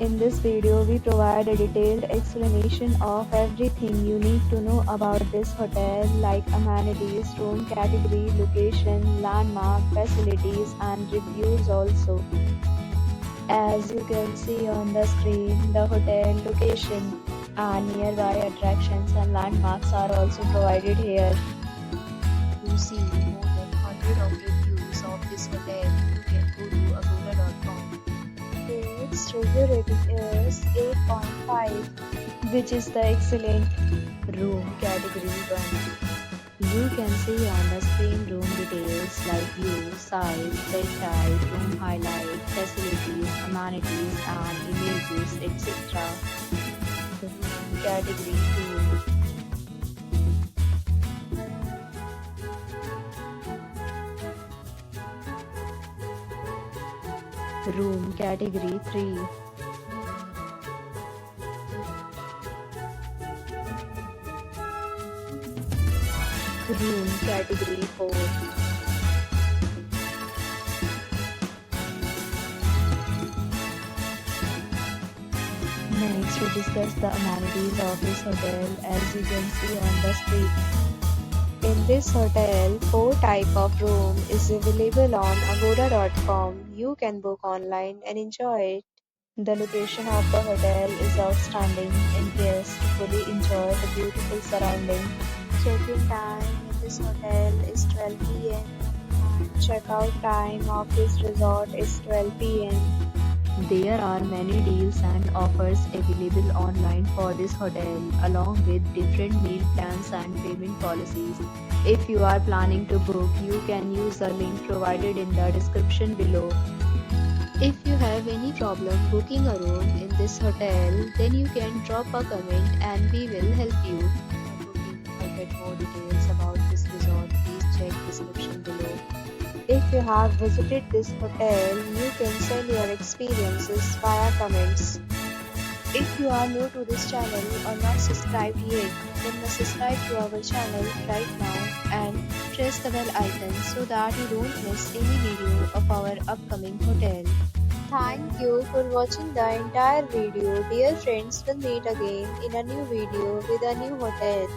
In this video, we provide a detailed explanation of everything you need to know about this hotel, like amenities, room category, location, landmark, facilities, and reviews also. As you can see on the screen, the hotel location and nearby attractions and landmarks are also provided here. To see more than 100 of reviews of this hotel, you can go to Agoda.com. Its review rating is 8.5, which is the excellent. Room category 1. You can see on the screen room details like view, size, bed type, room highlight, facilities, amenities, and images, etc. Room category 2. Room category 3. Room category 4. Next, we discuss the amenities of this hotel. As you can see on the screen, in this hotel, 4 type of room is available on Agoda.com. You can book online and enjoy it. The location of the hotel is outstanding and guests fully enjoy the beautiful surrounding. Check-in time in this hotel is 12 p.m. and check-out time of this resort is 12 p.m. There are many deals and offers available online for this hotel, along with different meal plans and payment policies. If you are planning to book, you can use the link provided in the description below. If you have any problem booking a room in this hotel, then you can drop a comment and we will help you. For booking or get more details about this resort, please check description below. If you have visited this hotel, you can send your experiences via comments. If you are new to this channel or not subscribed yet, then must subscribe to our channel right now and press the bell icon so that you don't miss any video of our upcoming hotel. Thank you for watching the entire video. Dear friends, we'll meet again in a new video with a new hotel.